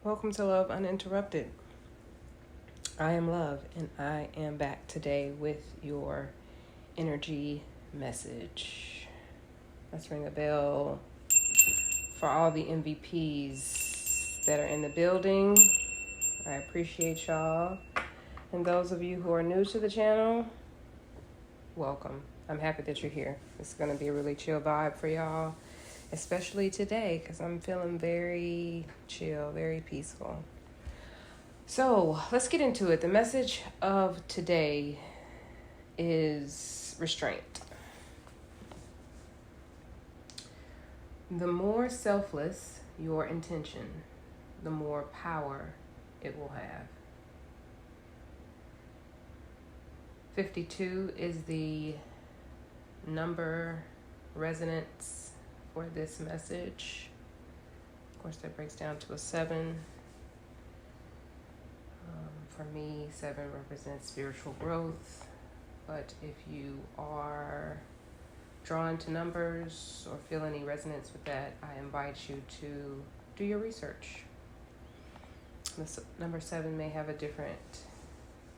Welcome to Love Uninterrupted. I am Love, and I am back today with your energy message. Let's ring a bell for all the MVPs that are in the building. I appreciate y'all. And those of you who are new to the channel, welcome. I'm happy that you're here. It's going to be a really chill vibe for y'all, especially today because I'm feeling very chill, very peaceful. So let's get into it. The message of today is restraint. The more selfless your intention, the more power it will have. 52 is the number resonance for this message. Of course, that breaks down to a 7. For me, 7 represents spiritual growth. But if you are drawn to numbers or feel any resonance with that, I invite you to do your research. This number 7 may have a different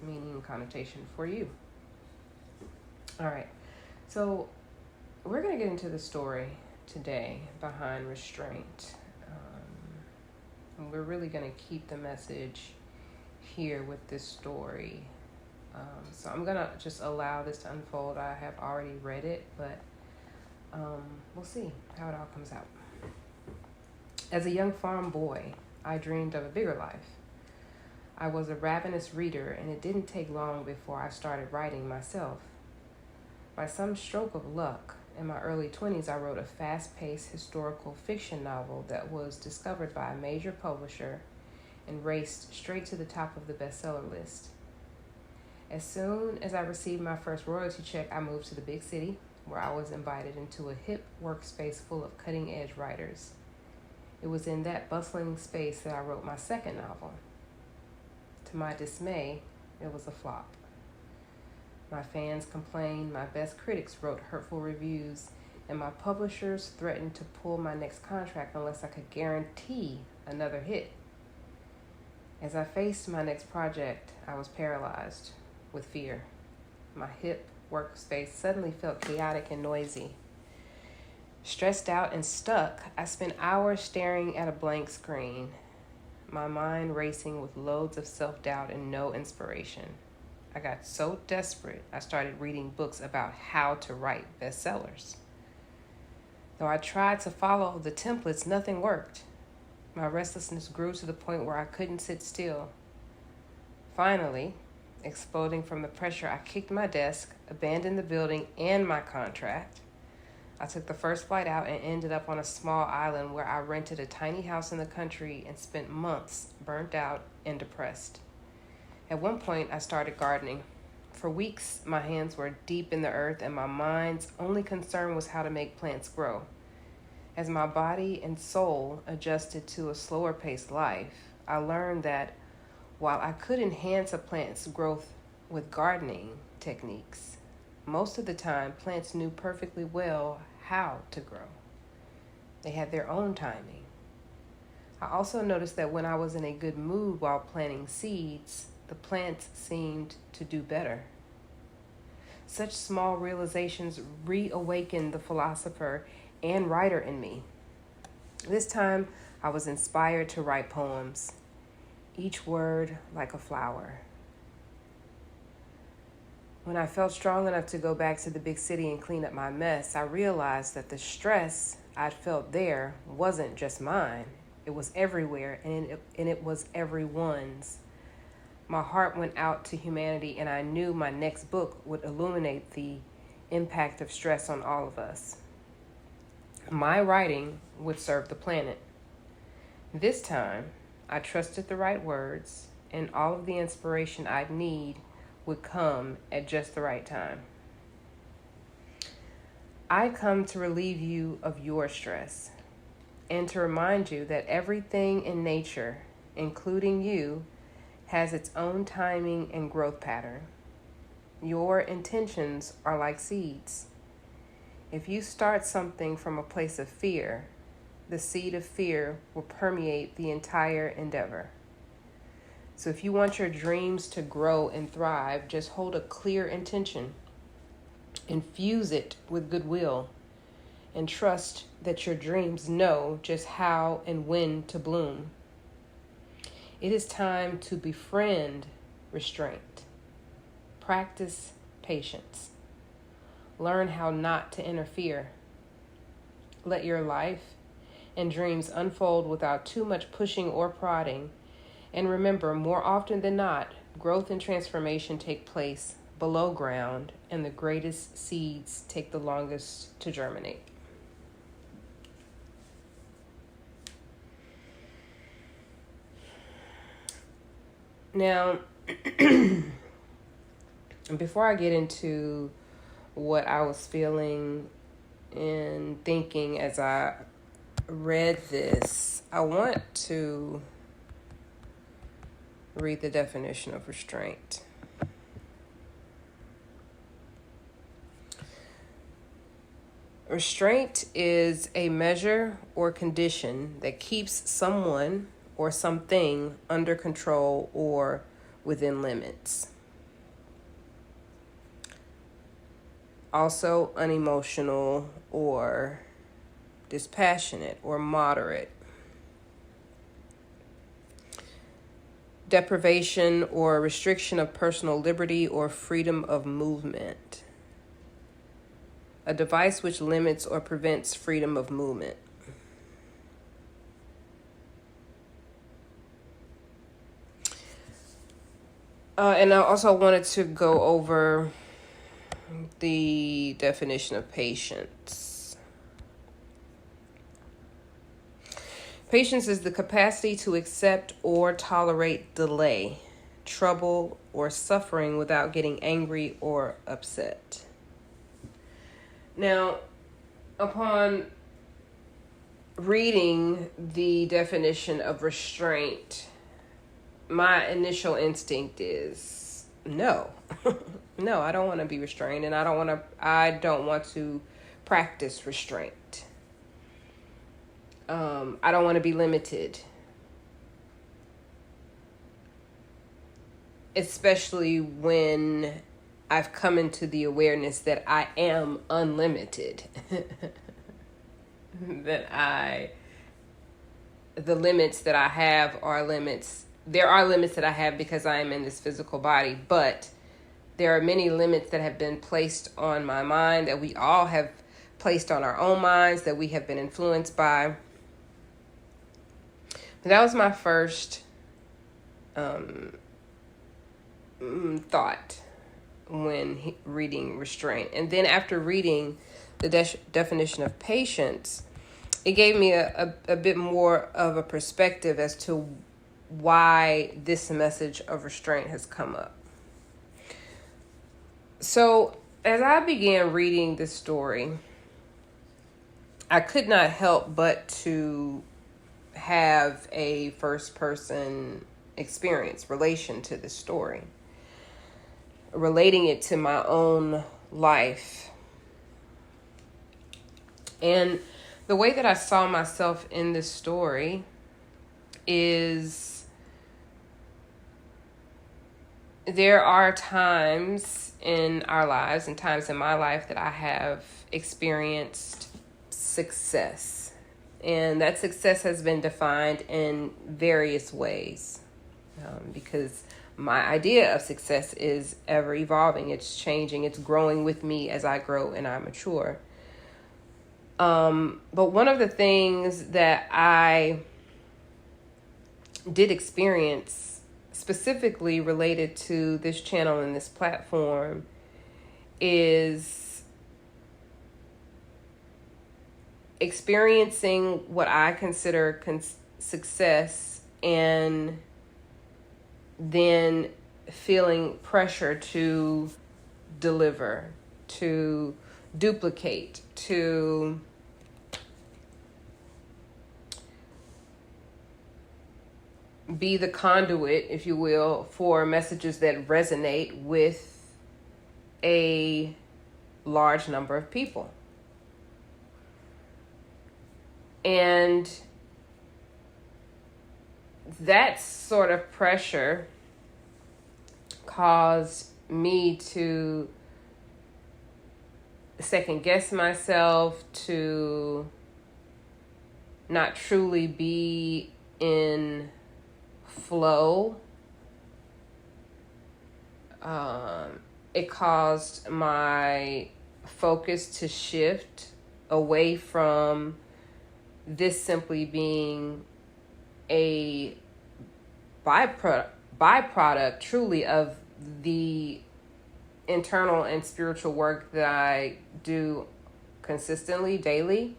meaning and connotation for you. All right, so we're going to get into the story today behind restraint. And we're really going to keep the message here with this story. So I'm going to just allow this to unfold. I have already read it, but we'll see how it all comes out. As a young farm boy, I dreamed of a bigger life. I was a ravenous reader, and it didn't take long before I started writing myself. By some stroke of luck, in my early 20s, I wrote a fast-paced historical fiction novel that was discovered by a major publisher and raced straight to the top of the bestseller list. As soon as I received my first royalty check, I moved to the big city, where I was invited into a hip workspace full of cutting-edge writers. It was in that bustling space that I wrote my second novel. To my dismay, it was a flop. My fans complained, my best critics wrote hurtful reviews, and my publishers threatened to pull my next contract unless I could guarantee another hit. As I faced my next project, I was paralyzed with fear. My hip workspace suddenly felt chaotic and noisy. Stressed out and stuck, I spent hours staring at a blank screen, my mind racing with loads of self-doubt and no inspiration. I got so desperate, I started reading books about how to write bestsellers. Though I tried to follow the templates, nothing worked. My restlessness grew to the point where I couldn't sit still. Finally, exploding from the pressure, I kicked my desk, abandoned the building and my contract. I took the first flight out and ended up on a small island where I rented a tiny house in the country and spent months burnt out and depressed. At one point, I started gardening. For weeks, my hands were deep in the earth and my mind's only concern was how to make plants grow. As my body and soul adjusted to a slower-paced life, I learned that while I could enhance a plant's growth with gardening techniques, most of the time, plants knew perfectly well how to grow. They had their own timing. I also noticed that when I was in a good mood while planting seeds, the plants seemed to do better. Such small realizations reawakened the philosopher and writer in me. This time, I was inspired to write poems, each word like a flower. When I felt strong enough to go back to the big city and clean up my mess, I realized that the stress I'd felt there wasn't just mine. It was everywhere, and it was everyone's. My heart went out to humanity, and I knew my next book would illuminate the impact of stress on all of us. My writing would serve the planet. This time, I trusted the right words, and all of the inspiration I'd need would come at just the right time. I come to relieve you of your stress and to remind you that everything in nature, including you, has its own timing and growth pattern. Your intentions are like seeds. If you start something from a place of fear, the seed of fear will permeate the entire endeavor. So if you want your dreams to grow and thrive, just hold a clear intention, infuse it with goodwill, and trust that your dreams know just how and when to bloom. It is time to befriend restraint. Practice patience. Learn how not to interfere. Let your life and dreams unfold without too much pushing or prodding. And remember, more often than not, growth and transformation take place below ground, and the greatest seeds take the longest to germinate. Now, before I get into what I was feeling and thinking as I read this, I want to read the definition of restraint. Restraint is a measure or condition that keeps someone or something under control or within limits. Also unemotional or dispassionate or moderate. Deprivation or restriction of personal liberty or freedom of movement. A device which limits or prevents freedom of movement. And I also wanted to go over the definition of patience. Patience is the capacity to accept or tolerate delay, trouble, or suffering without getting angry or upset. Now, upon reading the definition of restraint, my initial instinct is no. No, I don't want to be restrained, and I don't want to practice restraint. I don't want to be limited. Especially when I've come into the awareness that I am unlimited. The limits that I have are limits. There are limits that I have because I am in this physical body, but there are many limits that have been placed on my mind, that we all have placed on our own minds, that we have been influenced by. That was my first thought when reading restraint. And then after reading the definition of patience, it gave me a bit more of a perspective as to why this message of restraint has come up. So as I began reading this story, I could not help but to have a first-person experience, relation to this story, relating it to my own life. And the way that I saw myself in this story is there are times in our lives and times in my life that I have experienced success. And that success has been defined in various ways, because my idea of success is ever evolving. It's changing. It's growing with me as I grow and I mature. But one of the things that I did experience specifically related to this channel and this platform is experiencing what I consider success and then feeling pressure to deliver, to duplicate, to be the conduit, if you will, for messages that resonate with a large number of people. And that sort of pressure caused me to second guess myself, to not truly be in flow. It caused my focus to shift away from this simply being a byproduct truly of the internal and spiritual work that I do consistently, daily.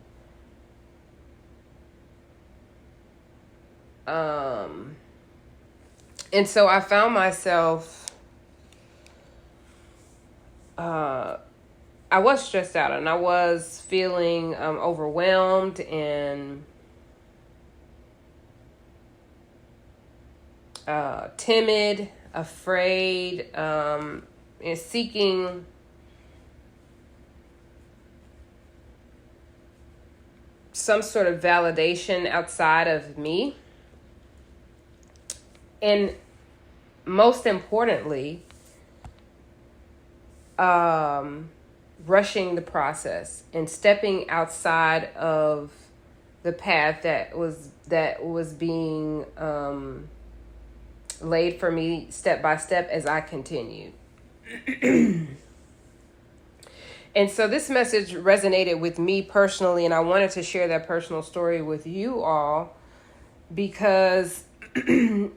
And so I found myself, I was stressed out, and I was feeling overwhelmed and timid, afraid, and seeking some sort of validation outside of me. And most importantly, rushing the process and stepping outside of the path that was being laid for me step by step as I continued. And so this message resonated with me personally, and I wanted to share that personal story with you all because when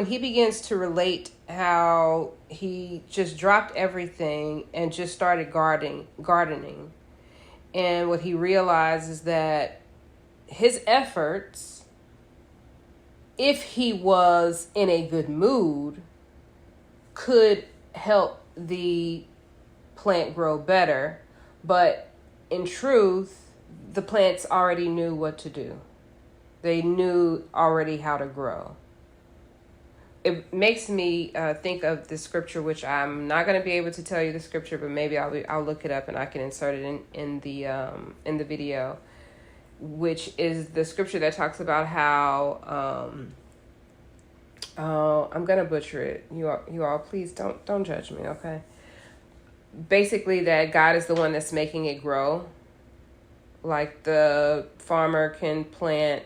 he begins to relate how he just dropped everything and just started gardening, and what he realized is that his efforts, if he was in a good mood, could help the plant grow better, but in truth, the plants already knew what to do. They knew already how to grow. It makes me think of the scripture, which I'm not going to be able to tell you the scripture, but maybe I'll look it up and I can insert it in the video, which is the scripture that talks about how I'm going to butcher it. You all please don't judge me, okay? Basically, that God is the one that's making it grow. Like the farmer can plant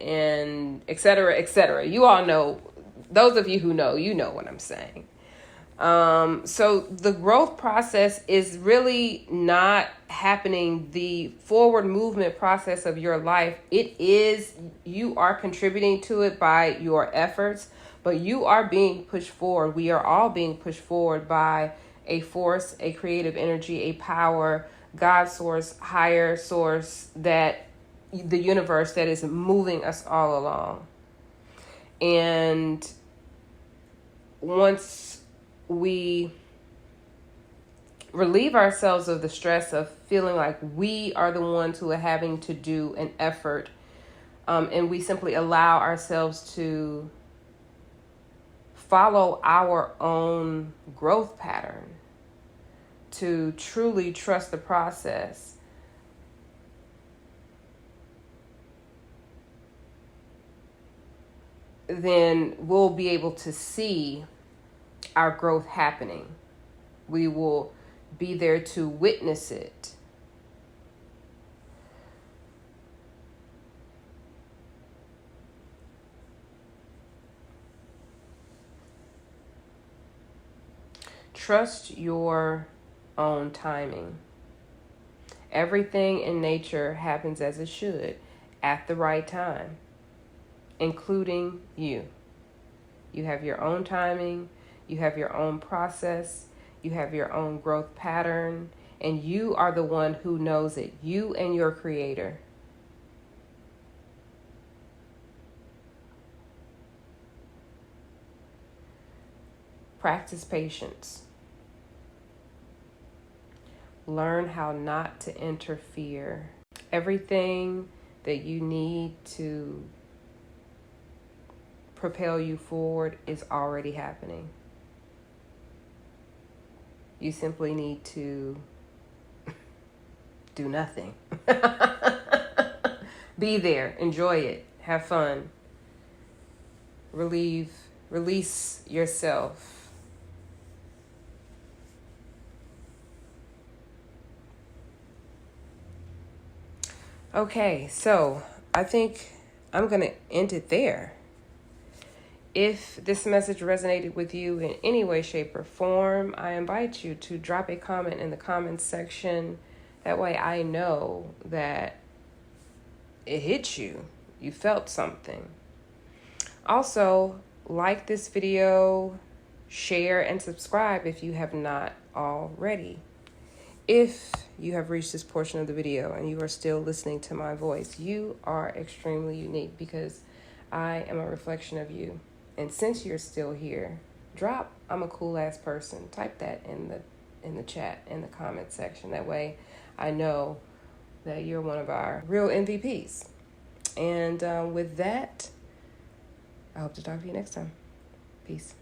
and et cetera, et cetera. You all know, those of you who know, you know what I'm saying. So the growth process is really not happening. The forward movement process of your life, it is, you are contributing to it by your efforts, but you are being pushed forward. We are all being pushed forward by a force, a creative energy, a power, God source, higher source, that the universe that is moving us all along. And once we relieve ourselves of the stress of feeling like we are the ones who are having to do an effort, and we simply allow ourselves to follow our own growth pattern, to truly trust the process, then we'll be able to see our growth happening. We will be there to witness it. Trust your own timing. Everything in nature happens as it should, at the right time, including you. You have your own timing, you have your own process, you have your own growth pattern, and you are the one who knows it, you and your creator. Practice patience. Learn how not to interfere. Everything that you need to propel you forward is already happening. You simply need to do nothing. Be there, enjoy it, have fun, release yourself. Okay, so I think I'm going to end it there. If this message resonated with you in any way, shape, or form, I invite you to drop a comment in the comments section. That way I know that it hit you. You felt something. Also, like this video, share, and subscribe if you have not already. If you have reached this portion of the video and you are still listening to my voice, you are extremely unique because I am a reflection of you. And since you're still here, drop "I'm a cool ass person." Type that in the chat, in the comment section. That way I know that you're one of our real MVPs. And with that, I hope to talk to you next time. Peace.